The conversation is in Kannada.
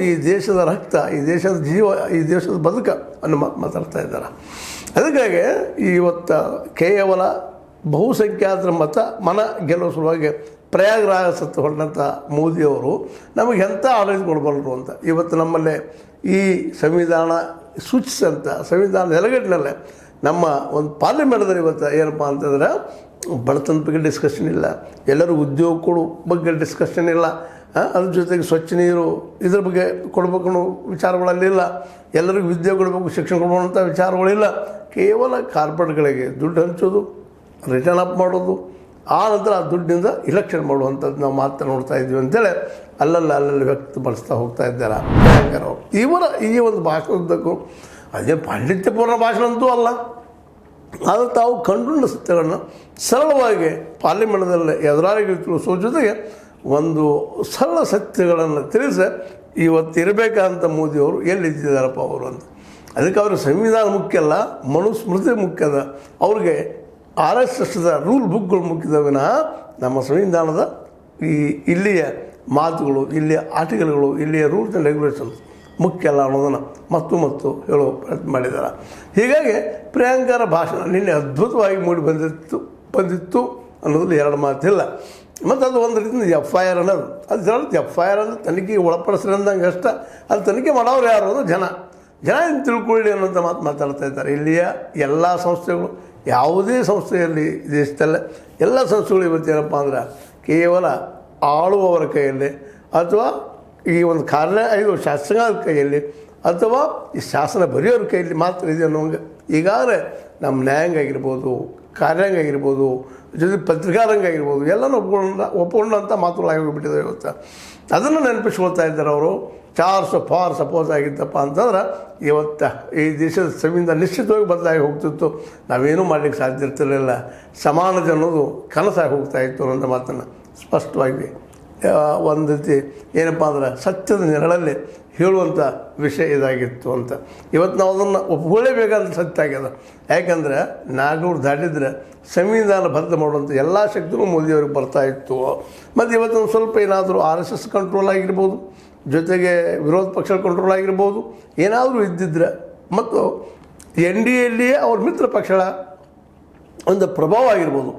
ಈ ದೇಶದ ರಕ್ತ, ಈ ದೇಶದ ಜೀವ, ಈ ದೇಶದ ಬದುಕ ಅನ್ನೋ ಮಾತಾಡ್ತಾ ಇದ್ದಾರೆ. ಅದಕ್ಕಾಗಿ ಇವತ್ತು ಕೇವಲ ಬಹುಸಂಖ್ಯಾತರ ಮನ ಗೆಲ್ಲುವ ಸಲುವಾಗಿ ಪ್ರಯಾಗರಾಜ ಸತ್ತು ಹೊರಟಂಥ ಮೋದಿಯವರು ನಮಗೆ ಎಂಥ ಆಡಳಿತ ಕೊಡಬಲ್ಲರು ಅಂತ. ಇವತ್ತು ನಮ್ಮಲ್ಲೇ ಈ ಸಂವಿಧಾನ ಸೂಚಿಸಂಥ ಸಂವಿಧಾನ ನೆಲೆಗಟ್ಟಿನಲ್ಲೇ ನಮ್ಮ ಒಂದು ಪಾರ್ಲಿಮೆಂಟ್ದಲ್ಲಿ ಇವತ್ತು ಏನಪ್ಪ ಅಂತಂದ್ರೆ ಬಡತನದ ಬಗ್ಗೆ ಡಿಸ್ಕಷನ್ ಇಲ್ಲ, ಎಲ್ಲರೂ ಉದ್ಯೋಗ ಕೊಡೋ ಬಗ್ಗೆ ಡಿಸ್ಕಷನ್ ಇಲ್ಲ, ಅದ್ರ ಜೊತೆಗೆ ಸ್ವಚ್ಛ ನೀರು ಇದ್ರ ಬಗ್ಗೆ ಕೊಡಬೇಕು ಅನ್ನೋ ವಿಚಾರಗಳಲ್ಲಿಲ್ಲ, ಎಲ್ಲರಿಗೂ ವಿದ್ಯೆ ಕೊಡಬೇಕು, ಶಿಕ್ಷಣ ಕೊಡುವಂಥ ವಿಚಾರಗಳಿಲ್ಲ. ಕೇವಲ ಕಾರ್ಪೊರೇಟ್ಗಳಿಗೆ ದುಡ್ಡು ಹಂಚೋದು, ರಿಟರ್ನ್ ಅಪ್ ಮಾಡೋದು, ಆ ನಂತರ ಆ ದುಡ್ಡಿನಿಂದ ಇಲೆಕ್ಷನ್ ಮಾಡುವಂಥದ್ದು ನಾವು ಮಾತ್ರ ನೋಡ್ತಾ ಇದ್ವಿ ಅಂತೇಳಿ ಅಲ್ಲಲ್ಲಿ ವ್ಯಕ್ತಪಡಿಸ್ತಾ ಹೋಗ್ತಾ ಇದ್ದಾರೆ ಪ್ರಿಯಾಂಕರ್ ಅವರು. ಇವರ ಈ ಒಂದು ಭಾಷಣದ್ದಕ್ಕೂ ಅದೇ ಪಾಂಡಿತ್ಯಪೂರ್ಣ ಭಾಷಣ ಅಂತೂ ಅಲ್ಲ, ಆದರೆ ತಾವು ಕಂಡುಕೊಂಡ ಸತ್ಯಗಳನ್ನು ಸರಳವಾಗಿ ಪಾರ್ಲಿಮೆಂಟ್ನಲ್ಲಿ ಎದುರಾಳಿಗೆ ತಿಳಿಸೋ ಜೊತೆಗೆ ಒಂದು ಸರಳ ಸತ್ಯಗಳನ್ನು ತಿಳಿಸಿ ಇವತ್ತು ಇರಬೇಕಂತ ಮೋದಿಯವರು ಎಲ್ಲಿದ್ದಾರಪ್ಪ ಅವರು ಅಂತ. ಅದಕ್ಕೆ ಅವ್ರಿಗೆ ಸಂವಿಧಾನ ಮುಖ್ಯ ಅಲ್ಲ, ಮನುಸ್ಮೃತಿ ಮುಖ್ಯದ. ಅವ್ರಿಗೆ RSSದ ರೂಲ್ ಬುಕ್ಗಳು ಮುಖ್ಯದ ವಿನಃ ನಮ್ಮ ಸಂವಿಧಾನದ ಇಲ್ಲಿಯ ಮಾತುಗಳು, ಇಲ್ಲಿಯ ಆರ್ಟಿಕಲ್ಗಳು, ಇಲ್ಲಿಯ ರೂಲ್ಸ್ ಆ್ಯಂಡ್ ರೆಗ್ಯುಲೇಷನ್ಸ್ ಮುಖ್ಯ ಅಲ್ಲ ಅನ್ನೋದನ್ನು ಮತ್ತು ಹೇಳೋ ಪ್ರಯತ್ನ ಮಾಡಿದ್ದಾರೆ. ಹೀಗಾಗಿ ಪ್ರಿಯಾಂಕರ ಭಾಷಣ ನಿನ್ನೆ ಅದ್ಭುತವಾಗಿ ಮೂಡಿ ಬಂದಿತ್ತು ಅನ್ನೋದ್ರಲ್ಲಿ ಎರಡು ಮಾತಿಲ್ಲ. ಮತ್ತು ಅದು ಒಂದು ರೀತಿಯಿಂದ FIR ಅನ್ನೋದು, ಅದು FIR ಅಂದರೆ ತನಿಖೆಗೆ ಒಳಪಡಿಸ್ರಿ ಅಂದಂಗೆ ಅಷ್ಟ. ಅದು ತನಿಖೆ ಮಾಡೋರು ಯಾರು ಅನ್ನೋದು ಜನ ಏನು ತಿಳ್ಕೊಳ್ಳಿ ಅನ್ನೋಂಥ ಮಾತಾಡ್ತಾ ಇದ್ದಾರೆ. ಇಲ್ಲಿಯ ಎಲ್ಲ ಸಂಸ್ಥೆಗಳು, ಯಾವುದೇ ಸಂಸ್ಥೆಯಲ್ಲಿ ದೇಶದಲ್ಲೇ ಎಲ್ಲ ಸಂಸ್ಥೆಗಳು ಇವತ್ತೇನಪ್ಪ ಅಂದ್ರೆ ಕೇವಲ ಆಳುವವರ ಕೈಯಲ್ಲಿ ಅಥವಾ ಈ ಒಂದು ಇದು ಶಾಸನದ ಕೈಯಲ್ಲಿ ಅಥವಾ ಈ ಶಾಸನ ಬರೆಯೋರ ಕೈಯಲ್ಲಿ ಮಾತ್ರ ಇದೆ ಅನ್ನೋಂಗೆ ಈಗಾಗಲೇ ನಮ್ಮ ನ್ಯಾಯಾಂಗ ಆಗಿರ್ಬೋದು, ಕಾರ್ಯಾಂಗ ಆಗಿರ್ಬೋದು, ಜೊತೆ ಪತ್ರಿಕಾರಂಗ ಆಗಿರ್ಬೋದು ಎಲ್ಲನೂ ಒಪ್ಕೊಂಡಂಥ ಮಾತುಗಳಾಗಿ ಹೋಗ್ಬಿಟ್ಟಿದ್ದಾರೆ ಇವತ್ತು. ಅದನ್ನು ನೆನಪಿಸ್ಕೊಳ್ತಾ ಇದ್ದಾರೆ ಅವರು. ಫಾರ್ ಸಪೋಸ್ ಆಗಿತ್ತಪ್ಪ ಅಂತಂದ್ರೆ ಇವತ್ತು ಈ ದೇಶದ ಸಂವಿಧಾನ ನಿಶ್ಚಿತವಾಗಿ ಬದಲಾಗಿ ಹೋಗ್ತಿತ್ತು, ನಾವೇನೂ ಮಾಡಲಿಕ್ಕೆ ಸಾಧ್ಯ ಇರ್ತಿರಲಿಲ್ಲ, ಸಮಾನತೆ ಅನ್ನೋದು ಕನಸಾಗಿ ಹೋಗ್ತಾ ಇತ್ತು ಅನ್ನೋ ಮಾತನ್ನು ಸ್ಪಷ್ಟವಾಗಿ ಒಂದು ರೀತಿ ಏನಪ್ಪ ಅಂದ್ರೆ ಸತ್ಯದ ನೆರಳಲ್ಲಿ ಹೇಳುವಂಥ ವಿಷಯ ಇದಾಗಿತ್ತು ಅಂತ. ಇವತ್ತು ನಾವು ಅದನ್ನು ಒಪ್ಕೊಳ್ಳೇಬೇಕಾದ ಸತ್ಯ ಆಗ್ಯದ. ಯಾಕಂದರೆ 400 ದಾಟಿದ್ರೆ ಸಂವಿಧಾನ ಬದ್ಧ ಮಾಡುವಂಥ ಎಲ್ಲ ಶಕ್ತಿನೂ ಮೋದಿಯವ್ರಿಗೆ ಬರ್ತಾಯಿತ್ತು. ಮತ್ತು ಇವತ್ತೊಂದು ಸ್ವಲ್ಪ ಏನಾದರೂ RSS ಕಂಟ್ರೋಲ್ ಆಗಿರ್ಬೋದು, ಜೊತೆಗೆ ವಿರೋಧ ಪಕ್ಷ ಕಂಟ್ರೋಲ್ ಆಗಿರ್ಬೋದು, ಏನಾದರೂ ಇದ್ದಿದ್ರೆ ಮತ್ತು NDAಯಲ್ಲಿಯೇ ಅವ್ರ ಮಿತ್ರ ಪಕ್ಷಗಳ ಒಂದು ಪ್ರಭಾವ ಆಗಿರ್ಬೋದು,